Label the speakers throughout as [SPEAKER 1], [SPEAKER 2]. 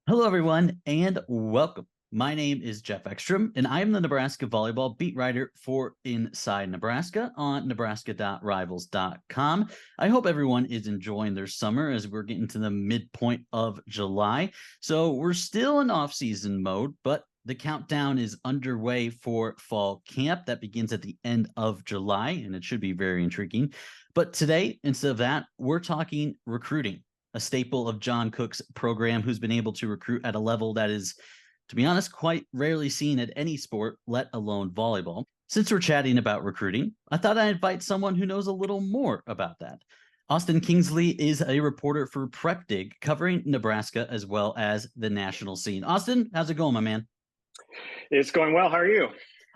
[SPEAKER 1] Hello, everyone, and welcome. My name is Geoff Exstrom, and I am the Nebraska Volleyball beat writer for Inside Nebraska on nebraska.rivals.com. I hope everyone is enjoying their summer as we're getting to the midpoint of July. So we're still in off-season mode, but the countdown is underway for fall camp that begins at the end of July, and it should be very intriguing. But today, instead of that, we're talking recruiting, a staple of John Cook's program, who's been able to recruit at a level that is, to be honest, quite rarely seen at any sport, let alone volleyball. Since we're chatting about recruiting, I thought I'd invite someone who knows a little more about that. Austin Kingsley is a reporter for Prep Dig, covering Nebraska as well as the national scene. Austin, how's it going, my man?
[SPEAKER 2] It's going well. How are you?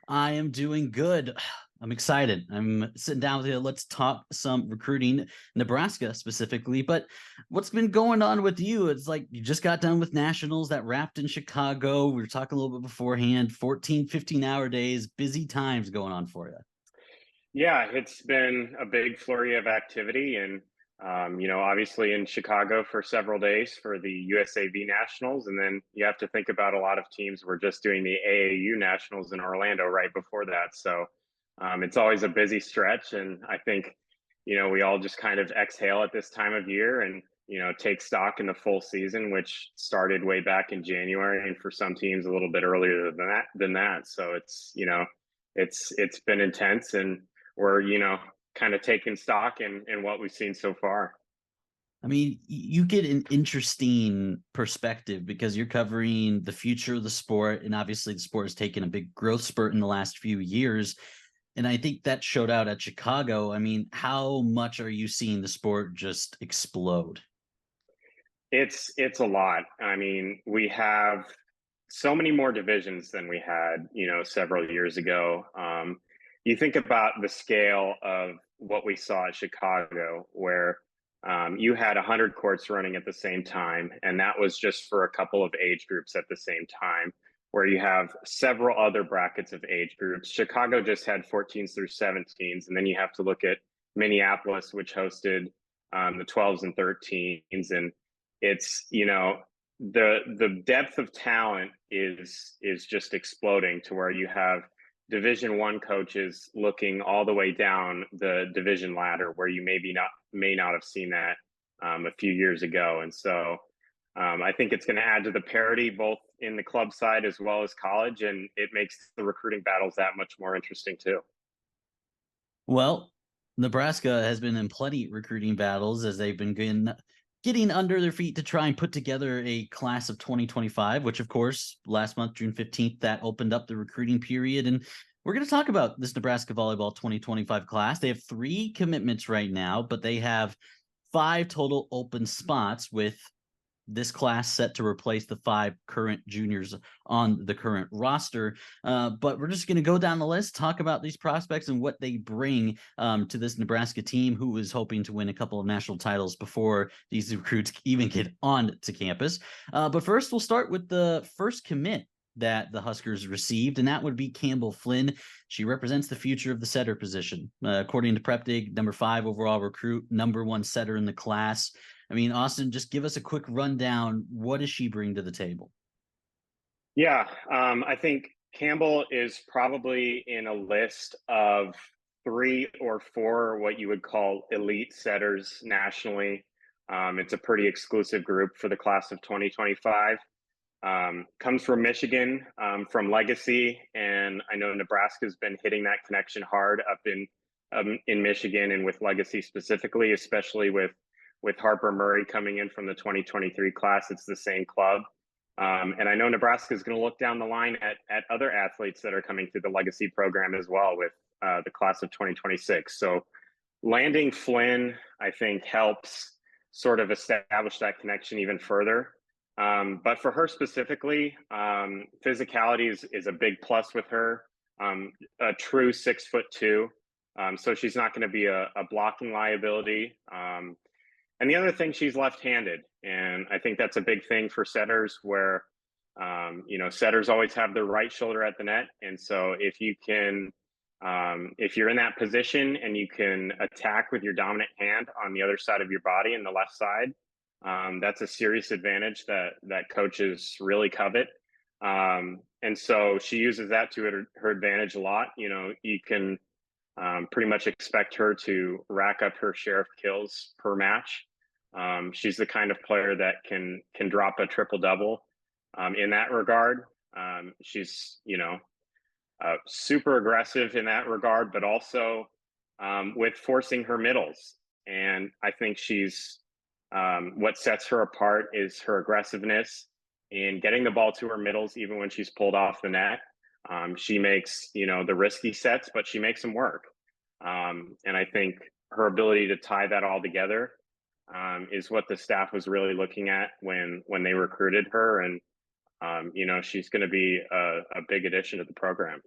[SPEAKER 1] I am doing good. I'm excited. I'm sitting down with you. Let's talk some recruiting, Nebraska specifically. But what's been going on with you? It's like you just got done with nationals that wrapped in Chicago. We were talking a little bit beforehand, 14, 15-hour days, busy times going on for you.
[SPEAKER 2] Yeah, it's been a big flurry of activity, and obviously in Chicago for several days for the USAV Nationals, and then you have to think about a lot of teams were just doing the AAU Nationals in Orlando right before that. So it's always a busy stretch, and I think we all just kind of exhale at this time of year and take stock in the full season, which started way back in January, and for some teams a little bit earlier than that. So it's been intense, and we're kind of taking stock in what we've seen so far.
[SPEAKER 1] I mean, you get an interesting perspective because you're covering the future of the sport. And obviously, the sport has taken a big growth spurt in the last few years. And I think that showed out at Chicago. I mean, how much are you seeing the sport just explode?
[SPEAKER 2] It's a lot. I mean, we have so many more divisions than we had, several years ago. You think about the scale of what we saw at Chicago, where you had 100 courts running at the same time, and that was just for a couple of age groups at the same time, where you have several other brackets of age groups. Chicago just had 14s through 17s, and then you have to look at Minneapolis, which hosted the 12s and 13s, and it's the depth of talent is just exploding to where you have Division 1 coaches looking all the way down the division ladder, where you may not have seen that a few years ago. And so I think it's going to add to the parity both in the club side as well as college, and it makes the recruiting battles that much more interesting too.
[SPEAKER 1] Well, Nebraska has been in plenty recruiting battles as they've been getting under their feet to try and put together a class of 2025, which, of course, last month, June 15th, that opened up the recruiting period. And we're going to talk about this Nebraska Volleyball 2025 class. They have 3 commitments right now, but they have 5 total open spots, with this class set to replace the 5 current juniors on the current roster. But we're just going to go down the list, talk about these prospects and what they bring to this Nebraska team, who is hoping to win a couple of national titles before these recruits even get on to campus. But first, we'll start with the first commit that the Huskers received, and that would be Campbell Flynn. She represents the future of the setter position. According to Prep Dig, number 5 overall recruit, number 1 setter in the class. I mean, Austin, just give us a quick rundown. What does she bring to the table?
[SPEAKER 2] Yeah, I think Campbell is probably in a list of 3 or 4 what you would call elite setters nationally. It's a pretty exclusive group for the class of 2025. Comes from Michigan, from Legacy, and I know Nebraska's been hitting that connection hard up in Michigan and with Legacy specifically, especially with Harper Murray coming in from the 2023 class. It's the same club. And I know Nebraska is going to look down the line at other athletes that are coming through the Legacy program as well with the class of 2026. So landing Flynn, I think, helps sort of establish that connection even further. But for her specifically, physicality is a big plus with her. A true 6'2". So she's not going to be a blocking liability. And the other thing, she's left-handed, and I think that's a big thing for setters, where setters always have their right shoulder at the net, and so if you're in that position and you can attack with your dominant hand on the other side of your body and the left side, That's a serious advantage that coaches really covet. And so she uses that to her advantage a lot. You know, you can pretty much expect her to rack up her share of kills per match. She's the kind of player that can drop a triple double in that regard. She's super aggressive in that regard, but also with forcing her middles. And I think she's what sets her apart is her aggressiveness in getting the ball to her middles, even when she's pulled off the net. She makes the risky sets, but she makes them work. And I think her ability to tie that all together is what the staff was really looking at when they recruited her. And she's going to be a big addition to the program.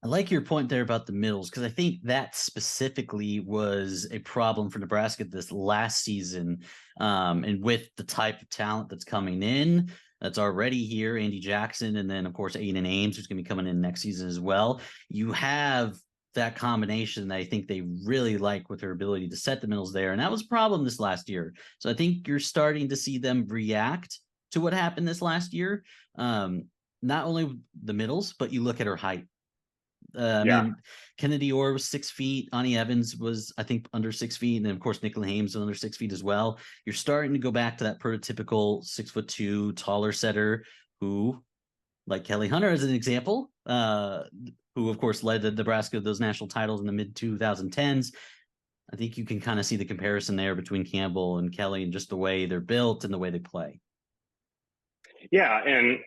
[SPEAKER 1] I like your point there about the middles, because I think that specifically was a problem for Nebraska this last season. And with the type of talent that's coming in, that's already here, Andy Jackson, and then, of course, Aiden Ames, who's going to be coming in next season as well. You have that combination that I think they really like with her ability to set the middles there. And that was a problem this last year. So I think you're starting to see them react to what happened this last year. Not only the middles, but you look at her height. I mean, Kennedy Orr was 6 feet. Ani Evans was, I think, under 6 feet. And then, of course, Nicola Hames was under 6 feet as well. You're starting to go back to that prototypical 6'2" taller setter who, like Kelly Hunter as an example, who, of course, led the Nebraska to those national titles in the mid 2010s. I think you can kind of see the comparison there between Campbell and Kelly and just the way they're built and the way they play.
[SPEAKER 2] Yeah. And,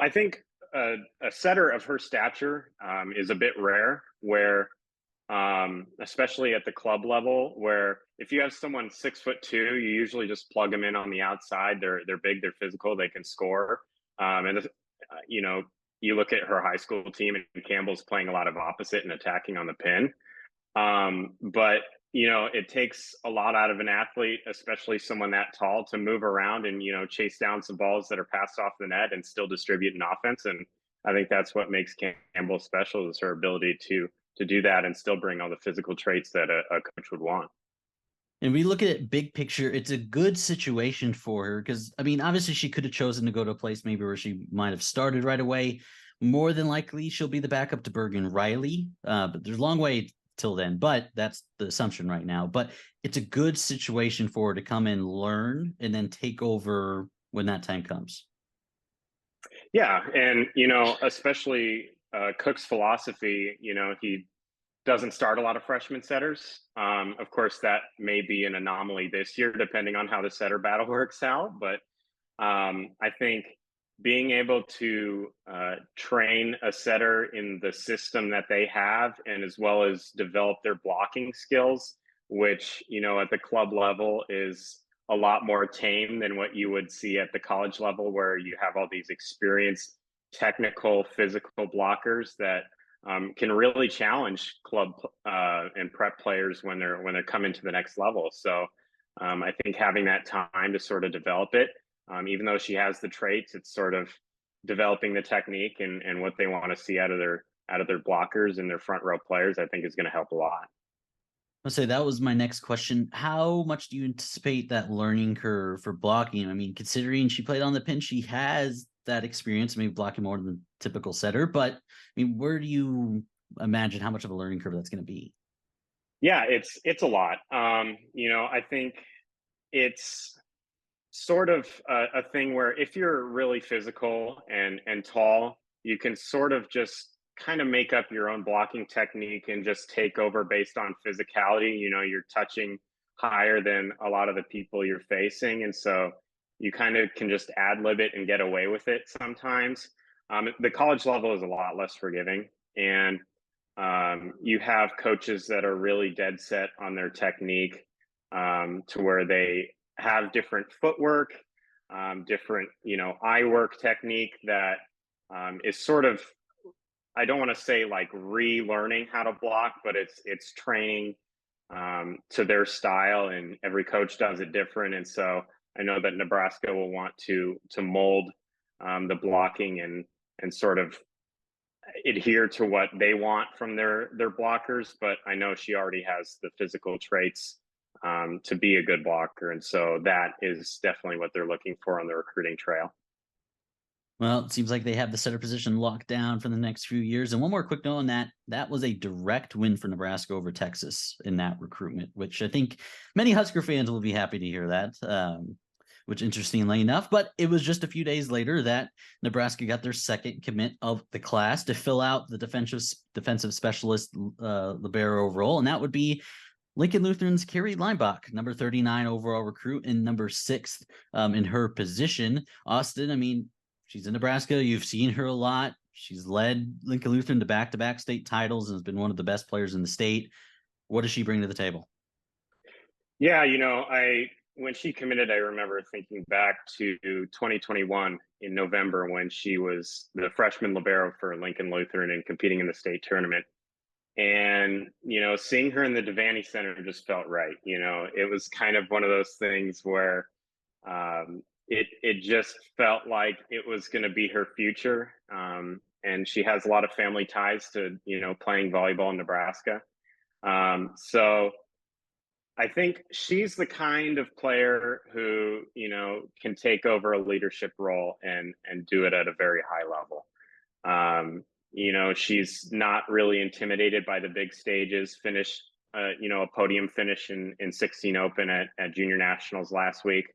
[SPEAKER 2] I think a setter of her stature is a bit rare, where especially at the club level, where if you have someone 6'2", you usually just plug them in on the outside. They're big, they're physical, they can score. And you look at her high school team, and Campbell's playing a lot of opposite and attacking on the pin. But it takes a lot out of an athlete, especially someone that tall, to move around and chase down some balls that are passed off the net and still distribute an offense. And I think that's what makes Campbell special, is her ability to do that and still bring all the physical traits that a coach would want.
[SPEAKER 1] And we look at it big picture, it's a good situation for her because, I mean, obviously she could have chosen to go to a place maybe where she might have started right away. More than likely, she'll be the backup to Bergen Riley, but there's a long way till then. But that's the assumption right now. But it's a good situation for her to come in, learn, and then take over when that time comes.
[SPEAKER 2] Yeah, and especially Cook's philosophy. He doesn't start a lot of freshman setters. Of course, that may be an anomaly this year, depending on how the setter battle works out. But I think being able to train a setter in the system that they have, and as well as develop their blocking skills, which at the club level is a lot more tame than what you would see at the college level, where you have all these experienced technical physical blockers that can really challenge club and prep players when they're coming to the next level. So I think having that time to sort of develop it, even though she has the traits, it's sort of developing the technique and what they want to see out of their blockers and their front row players, I think is going to help a lot.
[SPEAKER 1] I'll say that was my next question. How much do you anticipate that learning curve for blocking? I mean, considering she played on the pin, she has that experience, maybe blocking more than the typical setter. But I mean, where do you imagine how much of a learning curve that's going to be?
[SPEAKER 2] Yeah, it's a lot. I think it's sort of a thing where if you're really physical and tall, you can sort of just kind of make up your own blocking technique and just take over based on physicality. You're touching higher than a lot of the people you're facing, and so you kind of can just ad lib it and get away with it sometimes. The college level is a lot less forgiving, and you have coaches that are really dead set on their technique, to where they have different footwork, different eye work technique that is sort of, I don't want to say like relearning how to block, but it's training to their style, and every coach does it different. And so I know that Nebraska will want to mold the blocking and sort of adhere to what they want from their blockers. But I know she already has the physical traits to be a good blocker. And so that is definitely what they're looking for on the recruiting trail.
[SPEAKER 1] Well, it seems like they have the center position locked down for the next few years. And one more quick note on that. That was a direct win for Nebraska over Texas in that recruitment, which I think many Husker fans will be happy to hear that. Which interestingly enough, but it was just a few days later that Nebraska got their second commit of the class to fill out the defensive specialist libero role. And that would be Lincoln Lutheran's Carrie Leinbach, number 39 overall recruit and number 6 in her position. Austin, I mean, she's in Nebraska. You've seen her a lot. She's led Lincoln Lutheran to back-to-back state titles and has been one of the best players in the state. What does she bring to the table?
[SPEAKER 2] Yeah, when she committed, I remember thinking back to 2021 in November when she was the freshman libero for Lincoln Lutheran and competing in the state tournament. And, seeing her in the Devaney Center just felt right. It was kind of one of those things where it just felt like it was going to be her future. And she has a lot of family ties to, playing volleyball in Nebraska. So I think she's the kind of player who, can take over a leadership role and do it at a very high level. She's not really intimidated by the big stages. Finished, a podium finish in 16 Open at Junior Nationals last week.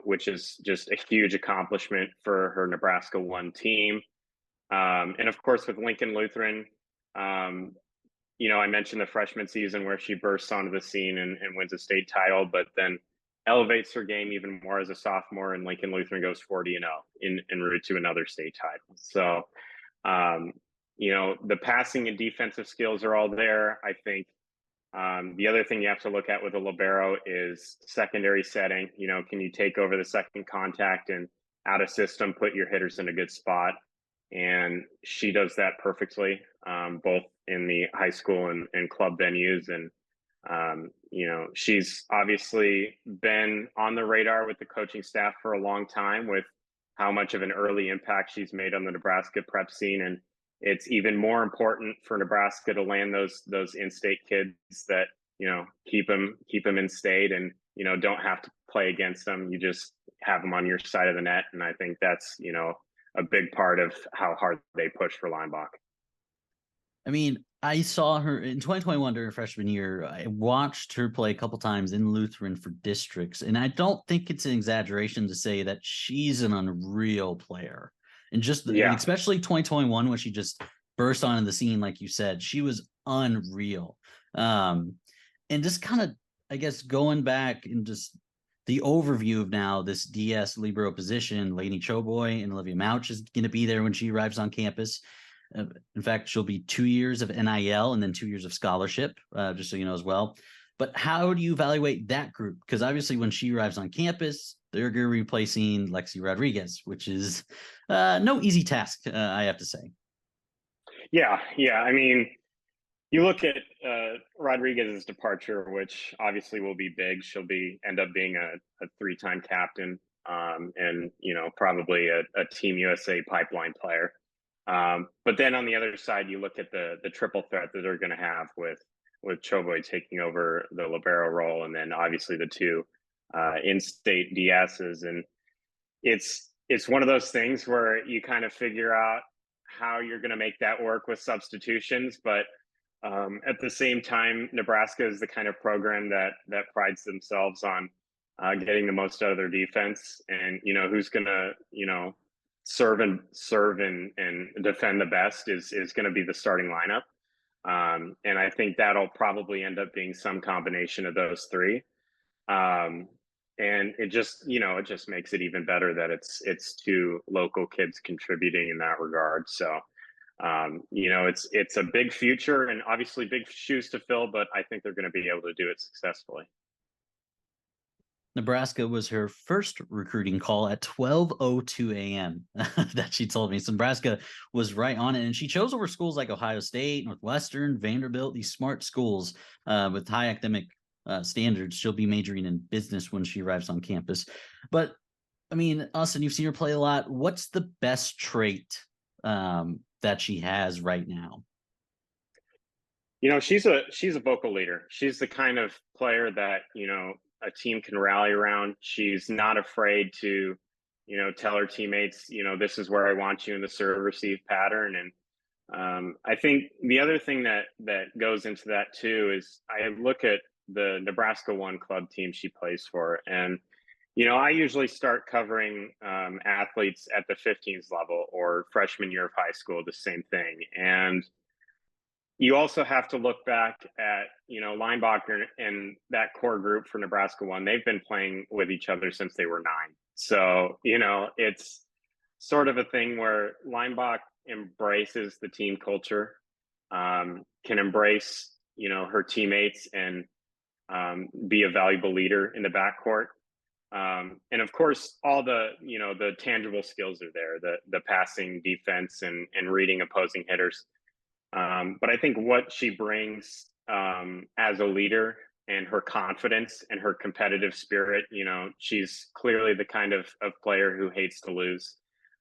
[SPEAKER 2] Which is just a huge accomplishment for her Nebraska 1 team. And of course, with Lincoln Lutheran, I mentioned the freshman season where she bursts onto the scene and wins a state title, but then elevates her game even more as a sophomore, and Lincoln Lutheran goes 40-0 en route to another state title. So, the passing and defensive skills are all there. I think the other thing you have to look at with a libero is secondary setting. Can you take over the second contact and out of system, put your hitters in a good spot? And she does that perfectly, both in the high school and club venues. And, she's obviously been on the radar with the coaching staff for a long time with how much of an early impact she's made on the Nebraska prep scene. And it's even more important for Nebraska to land those in-state kids that, keep them in state and, don't have to play against them. You just have them on your side of the net. And I think that's, a big part of how hard they push for Leinbach.
[SPEAKER 1] I mean, I saw her in 2021 during her freshman year. I watched her play a couple times in Lutheran for districts, and I don't think it's an exaggeration to say that she's an unreal player. And and especially 2021 when she just burst onto the scene, like you said, she was unreal. And just kind of, I guess, going back and just the overview of now this DS libero position, Lainey Choboy and Olivia Mouch is going to be there when she arrives on campus. In fact, she'll be 2 years of NIL and then 2 years of scholarship, just so you know as well. But how do you evaluate that group? Because obviously when she arrives on campus, they're going to be replacing Lexi Rodriguez, which is no easy task, I have to say.
[SPEAKER 2] Yeah. I mean, you look at Rodriguez's departure, which obviously will be big. She'll end up being a 3-time captain, and probably a Team USA pipeline player. But then on the other side, you look at the triple threat that they're going to have with Choboy taking over the libero role, and then obviously the 2 in-state DSs, and it's one of those things where you kind of figure out how you're going to make that work with substitutions, but at the same time, Nebraska is the kind of program that prides themselves on getting the most out of their defense, and who's going to serve and defend the best is going to be the starting lineup, and I think that'll probably end up being some combination of those 3. And it just makes it even better that it's 2 local kids contributing in that regard. So. It's a big future and obviously big shoes to fill, but I think they're going to be able to do it successfully.
[SPEAKER 1] Nebraska was her first recruiting call at 12:02 a.m. that she told me. So Nebraska was right on it, and she chose over schools like Ohio State, Northwestern, Vanderbilt, these smart schools with high academic standards. She'll be majoring in business when she arrives on campus. But I mean, Austin, you've seen her play a lot. What's the best trait that she has right now?
[SPEAKER 2] She's a vocal leader. She's the kind of player that, a team can rally around. She's not afraid to, tell her teammates, this is where I want you in the serve receive pattern. And I think the other thing that goes into that too is I look at the Nebraska One club team she plays for, and I usually start covering athletes at the 15s level or freshman year of high school, the same thing. And you also have to look back at, Linebacker and that core group for Nebraska One. They've been playing with each other since they were 9. So, it's sort of a thing where Linebacker embraces the team culture, can embrace, her teammates and be a valuable leader in the backcourt. And of course, all the tangible skills are there, the passing, defense, and reading opposing hitters. But I think what she brings as a leader and her confidence and her competitive spirit, she's clearly the kind of player who hates to lose.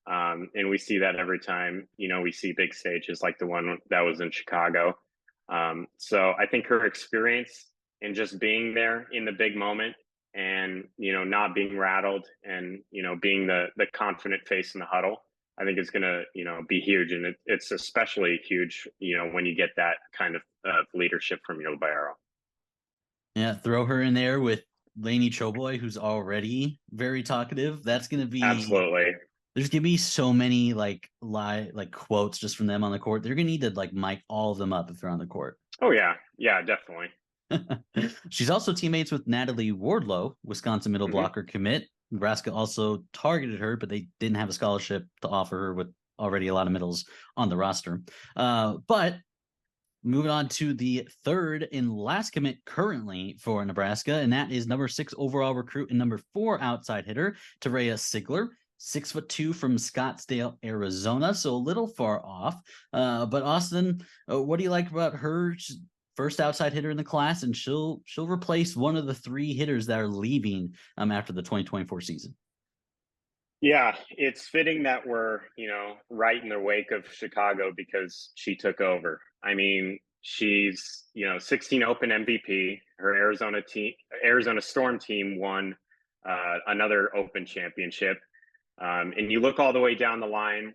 [SPEAKER 2] And we see that every time, we see big stages like the one that was in Chicago. So I think her experience in just being there in the big moment and, not being rattled and, being the confident face in the huddle, I think it's going to, be huge. And it's especially huge, when you get that kind of leadership from your libero.
[SPEAKER 1] Yeah, throw her in there with Lainey Choboy, who's already very talkative. That's going to be
[SPEAKER 2] Absolutely.
[SPEAKER 1] There's going to be so many like quotes just from them on the court. They're going to need to like mic all of them up if they're on the court.
[SPEAKER 2] Oh yeah, yeah, definitely.
[SPEAKER 1] She's also teammates with Natalie Wardlow, Wisconsin middle blocker commit. Nebraska also targeted her, but they didn't have a scholarship to offer her with already a lot of middles on the roster. But moving on to the third and last commit currently for Nebraska, and that is number 6 overall recruit and number 4 outside hitter, Terea Sigler. 6'2" from Scottsdale, Arizona, so a little far off. But Austin, what do you like about her? She's first outside hitter in the class, and she'll replace one of the 3 hitters that are leaving after the 2024 season.
[SPEAKER 2] Yeah, it's fitting that we're, right in the wake of Chicago because she took over. I mean, she's, 16 Open MVP. Her Arizona Storm team won another Open championship. And you look all the way down the line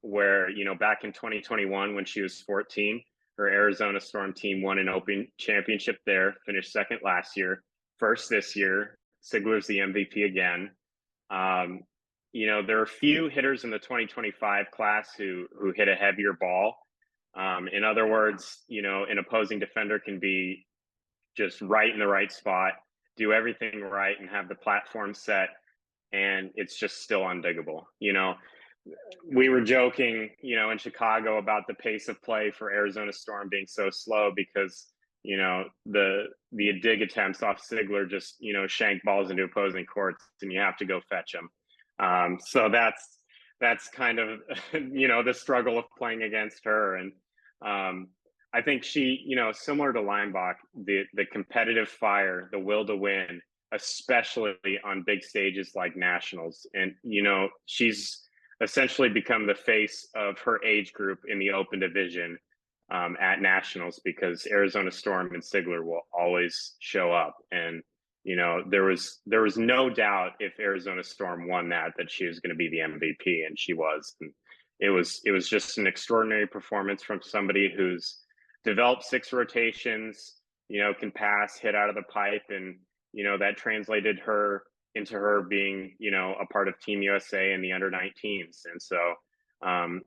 [SPEAKER 2] where, back in 2021, when she was 14, her Arizona Storm team won an Open championship there, finished second last year, first this year. Sigler's the MVP again. There are a few hitters in the 2025 class who hit a heavier ball. In other words, an opposing defender can be just right in the right spot, do everything right, and have the platform set, and it's just still undiggable. We were joking, in Chicago about the pace of play for Arizona Storm being so slow because, the dig attempts off Sigler just, shank balls into opposing courts and you have to go fetch them. So that's kind of, the struggle of playing against her. And I think she, similar to Leinbach, the competitive fire, the will to win, especially on big stages like nationals. And, she's essentially become the face of her age group in the Open division at nationals because Arizona Storm and Sigler will always show up. And, there was no doubt if Arizona Storm won that she was going to be the MVP, and she was. And it was just an extraordinary performance from somebody who's developed 6 rotations, can pass, hit out of the pipe, and that translated into her being, a part of Team USA and the under-19s. And so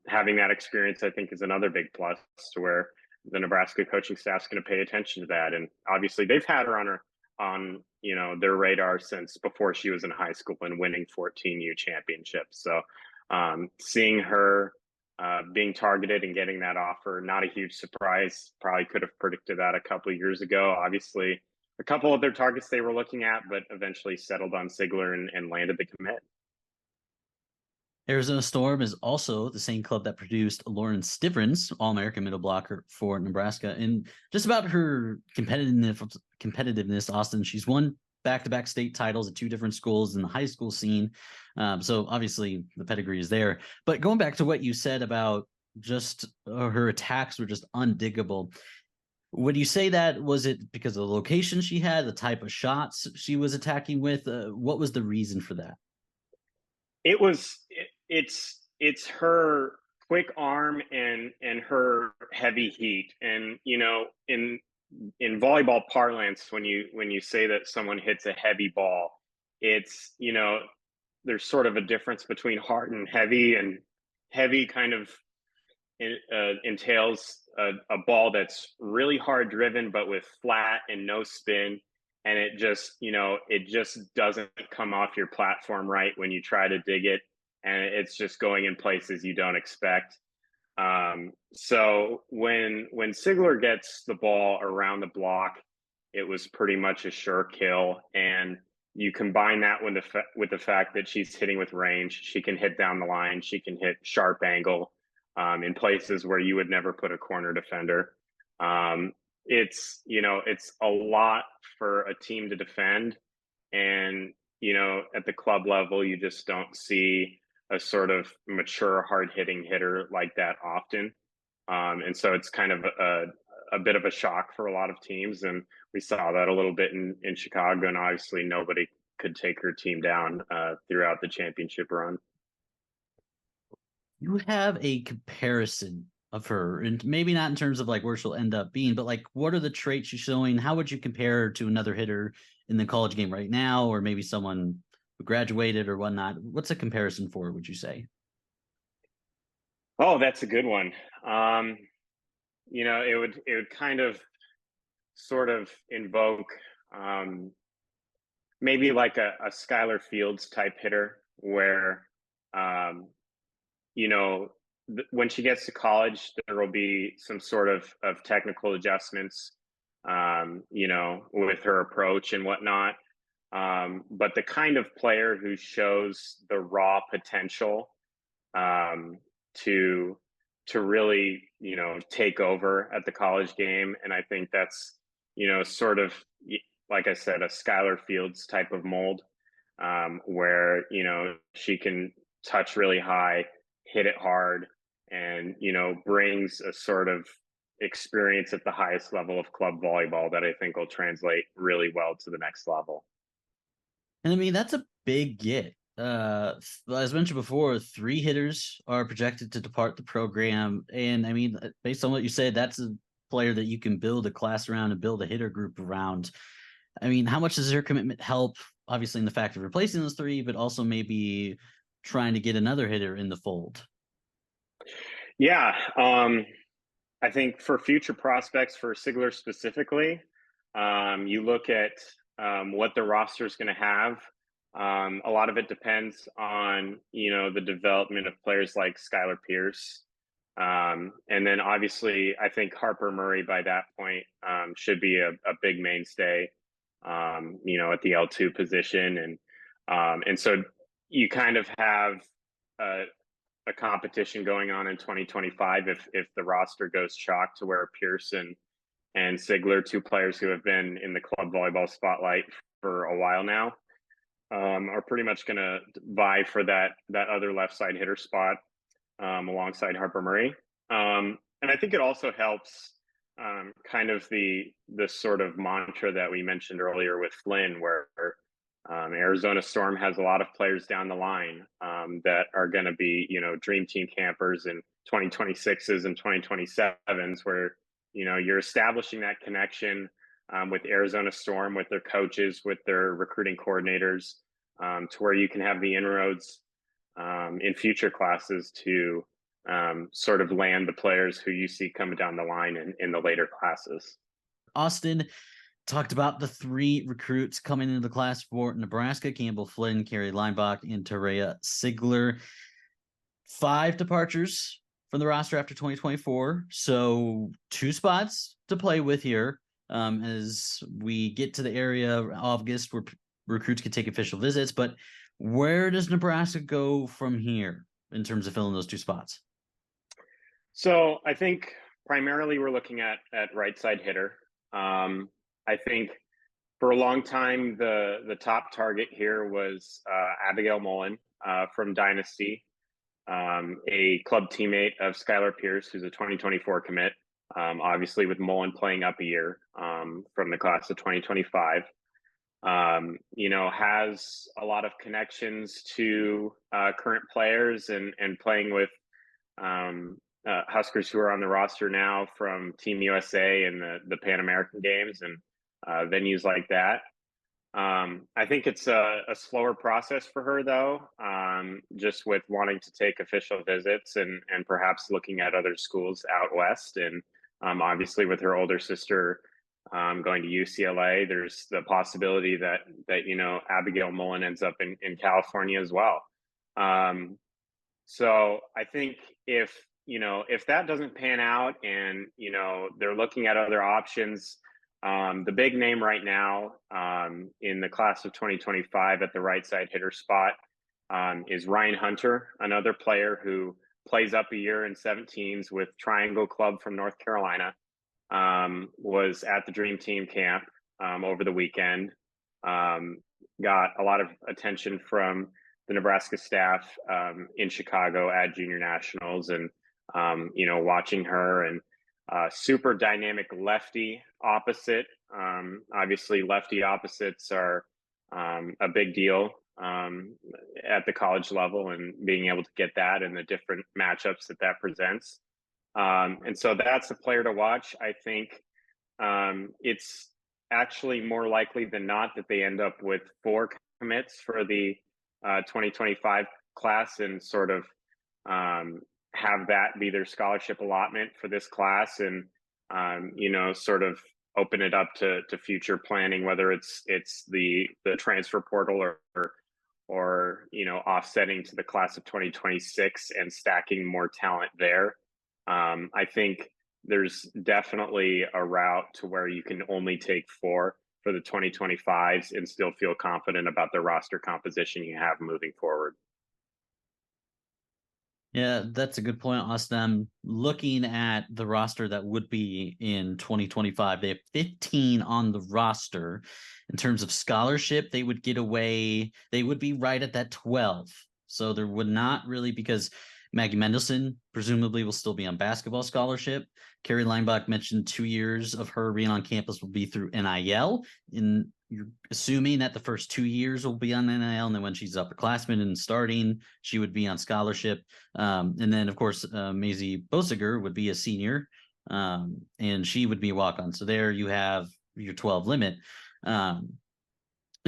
[SPEAKER 2] having that experience, I think, is another big plus to where the Nebraska coaching staff's going to pay attention to that. And obviously they've had her on their radar since before she was in high school and winning 14 U championships. So seeing her being targeted and getting that offer, not a huge surprise. Probably could have predicted that a couple of years ago. Obviously, a couple of their targets they were looking at, but eventually settled on Sigler and landed the commit.
[SPEAKER 1] Arizona Storm is also the same club that produced Lauren Stivrins, All-American middle blocker for Nebraska. And just about her competitiveness, Austin, she's won back-to-back state titles at 2 different schools in the high school scene. So obviously the pedigree is there. But going back to what you said about just her attacks were just undiggable. Would you say that was it because of the location she had, the type of shots she was attacking with? What was the reason for that?
[SPEAKER 2] It's her quick arm and her heavy heat. And in volleyball parlance, when you say that someone hits a heavy ball, it's there's sort of a difference between hard and heavy. And heavy kind of entails a ball that's really hard driven, but with flat and no spin. And it just doesn't come off your platform right when you try to dig it. And it's just going in places you don't expect. So when Sigler gets the ball around the block, it was pretty much a sure kill. And you combine that with the fact that she's hitting with range. She can hit down the line. She can hit sharp angle in places where you would never put a corner defender. It's a lot for a team to defend. And at the club level, you just don't see a sort of mature, hard hitting hitter like that often. And so it's kind of a bit of a shock for a lot of teams. And we saw that a little bit in Chicago. And obviously, nobody could take her team down throughout the championship run.
[SPEAKER 1] You have a comparison of her, and maybe not in terms of like where she'll end up being, but like what are the traits she's showing? How would you compare her to another hitter in the college game right now, or maybe someone who graduated or whatnot? What's a comparison for, would you say?
[SPEAKER 2] Oh, that's a good one. It would kind of sort of invoke maybe like a Skylar Fields type hitter where um, when she gets to college, there will be some sort of technical adjustments, with her approach and whatnot. But the kind of player who shows the raw potential um, to to really take over at the college game. And I think that's sort of, like I said, a Skylar Fields type of mold, where she can touch really high, hit it hard, and brings a sort of experience at the highest level of club volleyball that I think will translate really well to the next level.
[SPEAKER 1] And I mean, that's a big get. As mentioned before, three hitters are projected to depart the program. And I mean, based on what you said, that's a player that you can build a class around and build a hitter group around. I mean, how much does her commitment help? Obviously, in the fact of replacing those three, but also maybe trying to get another hitter in the fold.
[SPEAKER 2] Yeah, I think for future prospects for Sigler specifically, you look at what the roster is going to have. A lot of it depends on the development of players like Skylar Pierce, and then obviously I think Harper Murray by that point should be a big mainstay, at the L2 position, and so you kind of have a, a competition going on in 2025 if the roster goes chalk to where Pearson and Sigler, two players who have been in the club volleyball spotlight for a while now, are pretty much going to vie for that other left side hitter spot, alongside Harper Murray. And I think it also helps, kind of the sort of mantra that we mentioned earlier with Flynn, where Arizona Storm has a lot of players down the line that are going to be, dream team campers in 2026s and 2027s, where, you're establishing that connection with Arizona Storm, with their coaches, with their recruiting coordinators, to where you can have the inroads in future classes to sort of land the players who you see coming down the line in the later classes.
[SPEAKER 1] Austin talked about the three recruits coming into the class for Nebraska: Campbell Flynn, Carrie Leinbach, and Terea Sigler. 5 departures from the roster after 2024. So 2 spots to play with here, as we get to the area of August where recruits can take official visits. But where does Nebraska go from here in terms of filling those 2 spots?
[SPEAKER 2] So I think primarily we're looking at right side hitter. I think for a long time the top target here was Abigail Mullen from Dynasty, a club teammate of Skylar Pierce, who's a 2024 commit. Obviously, with Mullen playing up a year from the class of 2025, has a lot of connections to current players and playing with Huskers who are on the roster now from Team USA and the Pan American Games and venues like that. I think it's a slower process for her, though, just with wanting to take official visits and perhaps looking at other schools out west. And obviously, with her older sister going to UCLA, there's the possibility that Abigail Mullen ends up in California as well. So I think if that doesn't pan out and they're looking at other options, the big name right now in the class of 2025 at the right side hitter spot is Ryan Hunter, another player who plays up a year in 17s with Triangle Club from North Carolina. Was at the Dream Team camp over the weekend. Got a lot of attention from the Nebraska staff in Chicago at Junior Nationals, and watching her and super dynamic lefty opposite. Obviously, lefty opposites are a big deal at the college level, and being able to get that and the different matchups that presents. And so that's a player to watch. I think it's actually more likely than not that they end up with 4 commits for the 2025 class and sort of have that be their scholarship allotment for this class, and sort of open it up to future planning, whether it's the transfer portal or offsetting to the class of 2026 and stacking more talent there. I think there's definitely a route to where you can only take 4 for the 2025s and still feel confident about the roster composition you have moving forward.
[SPEAKER 1] Yeah, that's a good point, Austin. I'm looking at the roster that would be in 2025. They have 15 on the roster. In terms of scholarship, they would get away. They would be right at that 12. So there would not really, because Maggie Mendelson presumably will still be on basketball scholarship. Carrie Leinbach mentioned 2 years of her being on campus will be through NIL. You're assuming that the first 2 years will be on NIL, and then when she's upperclassman and starting, she would be on scholarship. And then, of course, Maisie Bosiger would be a senior, and she would be a walk-on. So there you have your 12 limit. And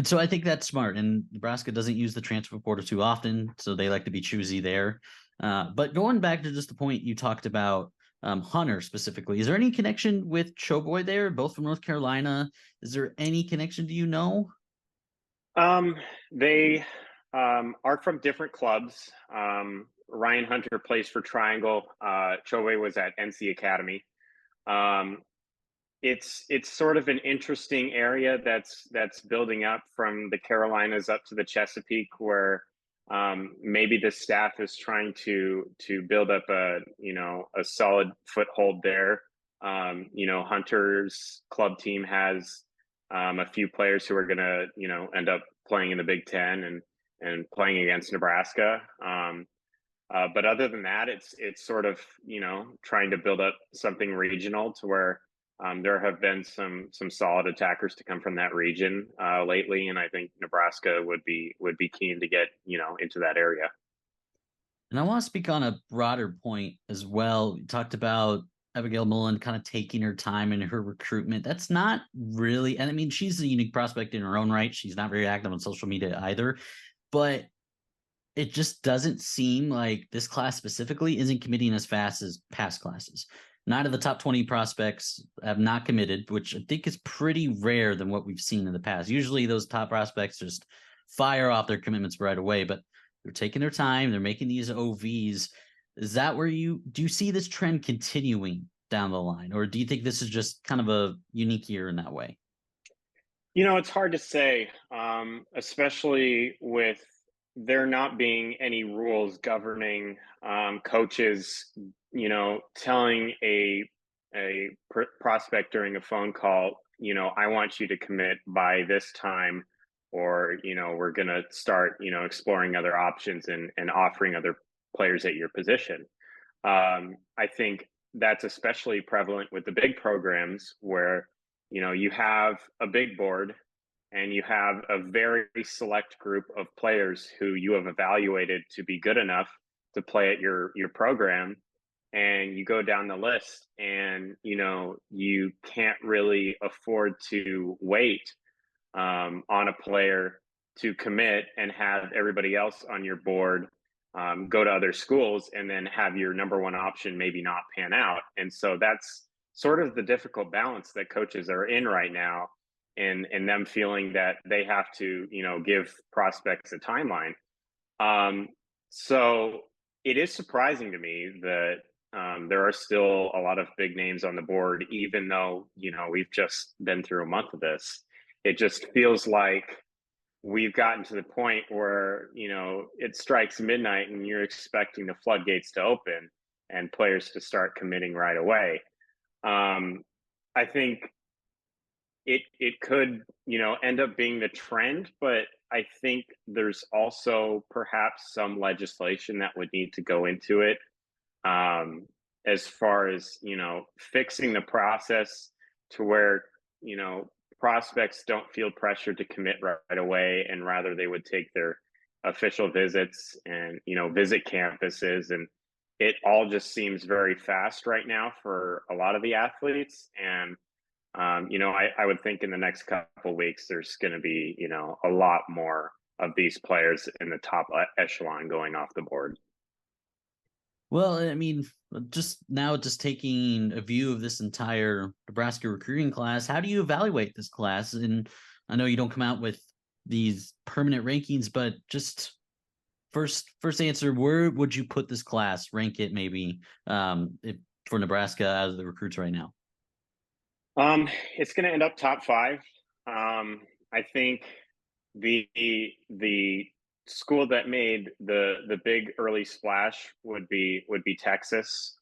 [SPEAKER 1] so I think that's smart. And Nebraska doesn't use the transfer portal too often, so they like to be choosy there. But going back to just the point you talked about, Hunter specifically, is there any connection with Choboy there, both from North Carolina? Is there any connection? Do you know?
[SPEAKER 2] They are from different clubs. Ryan Hunter plays for Triangle. Choboy was at NC Academy. It's sort of an interesting area that's building up from the Carolinas up to the Chesapeake, where maybe the staff is trying to build up a solid foothold there. Hunter's club team has a few players who are going to end up playing in the Big Ten and playing against Nebraska. But other than that, it's sort of trying to build up something regional to where there have been some solid attackers to come from that region lately, and I think Nebraska would be keen to get into that area.
[SPEAKER 1] And I want to speak on a broader point as well. You talked about Abigail Mullen kind of taking her time in her recruitment. That's not really, and I mean, she's a unique prospect in her own right. She's not very active on social media either, but it just doesn't seem like this class specifically isn't committing as fast as past classes. 9 of the top 20 prospects have not committed, which I think is pretty rare than what we've seen in the past. Usually those top prospects just fire off their commitments right away, but they're taking their time. They're making these OVs. Is that where do you see this trend continuing down the line? Or do you think this is just kind of a unique year in that way?
[SPEAKER 2] It's hard to say, especially with there not being any rules governing coaches, telling a prospect during a phone call, I want you to commit by this time, or we're going to start exploring other options and offering other players at your position. I think that's especially prevalent with the big programs where, you have a big board and you have a very select group of players who you have evaluated to be good enough to play at your program, and you go down the list and you can't really afford to wait on a player to commit and have everybody else on your board go to other schools and then have your number one option maybe not pan out. And so that's sort of the difficult balance that coaches are in right now, and them feeling that they have to, give prospects a timeline. So it is surprising to me that there are still a lot of big names on the board, even though, we've just been through a month of this. It just feels like we've gotten to the point where, it strikes midnight and you're expecting the floodgates to open and players to start committing right away. I think it could, end up being the trend, but I think there's also perhaps some legislation that would need to go into it, as far as, fixing the process to where, prospects don't feel pressured to commit right away, and rather they would take their official visits and, visit campuses. And it all just seems very fast right now for a lot of the athletes. And I would think in the next couple of weeks, there's going to be, a lot more of these players in the top echelon going off the board.
[SPEAKER 1] Well, I mean, just taking a view of this entire Nebraska recruiting class, how do you evaluate this class? And I know you don't come out with these permanent rankings, but just first answer, where would you put this class? Rank it maybe for Nebraska out of the recruits right now.
[SPEAKER 2] It's going to end up top five. I think the school that made the big early splash would be Texas.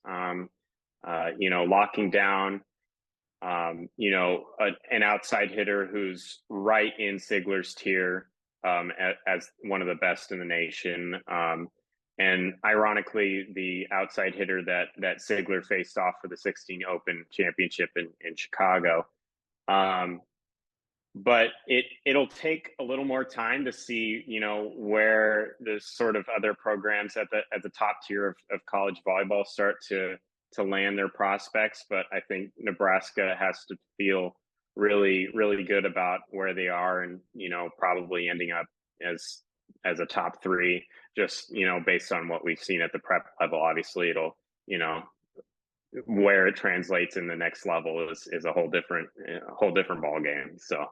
[SPEAKER 2] Locking down, an outside hitter who's right in Sigler's tier, as one of the best in the nation. And ironically, the outside hitter that Sigler faced off for the 16 Open Championship in Chicago. But it'll take a little more time to see, where the sort of other programs at the top tier of college volleyball start to land their prospects. But I think Nebraska has to feel really, really good about where they are, and, probably ending up as a top three, just, based on what we've seen at the prep level. Obviously it'll, where it translates in the next level is a whole different ball game. So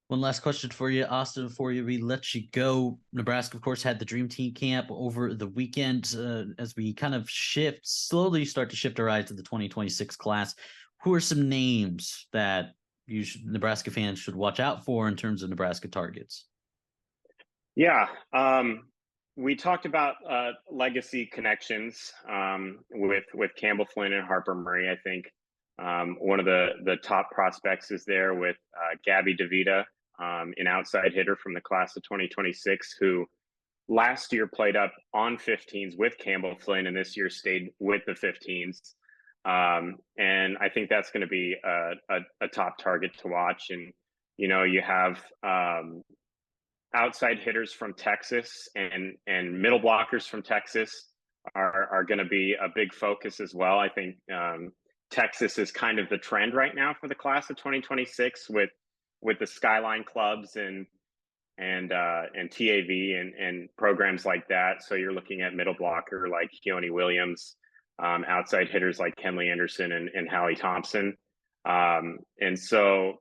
[SPEAKER 1] one last question for you, Austin, before we let you go. Nebraska, of course, had the Dream Team camp over the weekend. As we kind of slowly start to shift our eyes to the 2026 class, who are some names that Nebraska fans should watch out for in terms of Nebraska targets?
[SPEAKER 2] Yeah. We talked about legacy connections with Campbell Flynn and Harper Murray. I think one of the top prospects is there with Gabby DeVita, an outside hitter from the class of 2026, who last year played up on 15s with Campbell Flynn and this year stayed with the 15s. And I think that's going to be a top target to watch. And, you have outside hitters from Texas and middle blockers from Texas are going to be a big focus as well. I think Texas is kind of the trend right now for the class of 2026 with the Skyline clubs and TAV and programs like that. So you're looking at middle blocker like Keone Williams, outside hitters like Kenley Anderson and Hallie Thompson. And so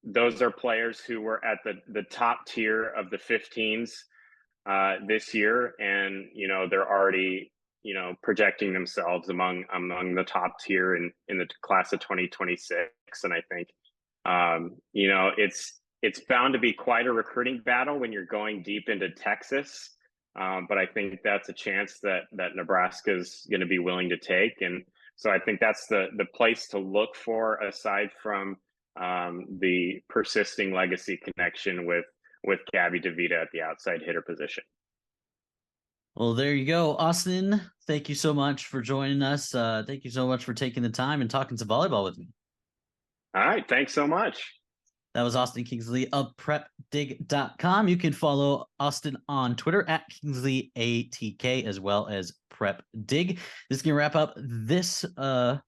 [SPEAKER 2] those are players who were at the top tier of the 15s this year. And, they're already, projecting themselves among the top tier in the class of 2026. And I think, it's bound to be quite a recruiting battle when you're going deep into Texas. But I think that's a chance that Nebraska is going to be willing to take. And so I think that's the place to look for, aside from the persisting legacy connection with Gabby DeVita at the outside hitter position.
[SPEAKER 1] Well, there you go, Austin. thank you so much for joining us. Thank you so much for taking the time and talking some volleyball with me.
[SPEAKER 2] All right. Thanks so much.
[SPEAKER 1] That was Austin Kingsley of prepdig.com. You can follow Austin on Twitter at KingsleyATK as well as PrepDig. This can wrap up this I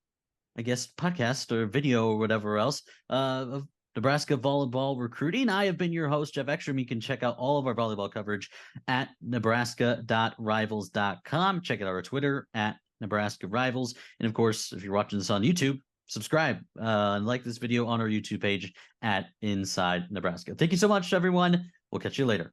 [SPEAKER 1] guess podcast or video or whatever else of Nebraska volleyball recruiting. I have been your host, Geoff Exstrom. You can check out all of our volleyball coverage at nebraska.rivals.com. Check out our Twitter at Nebraska Rivals. And of course, if you're watching this on YouTube, subscribe and like this video on our YouTube page at Inside Nebraska. Thank you so much, everyone. We'll catch you later.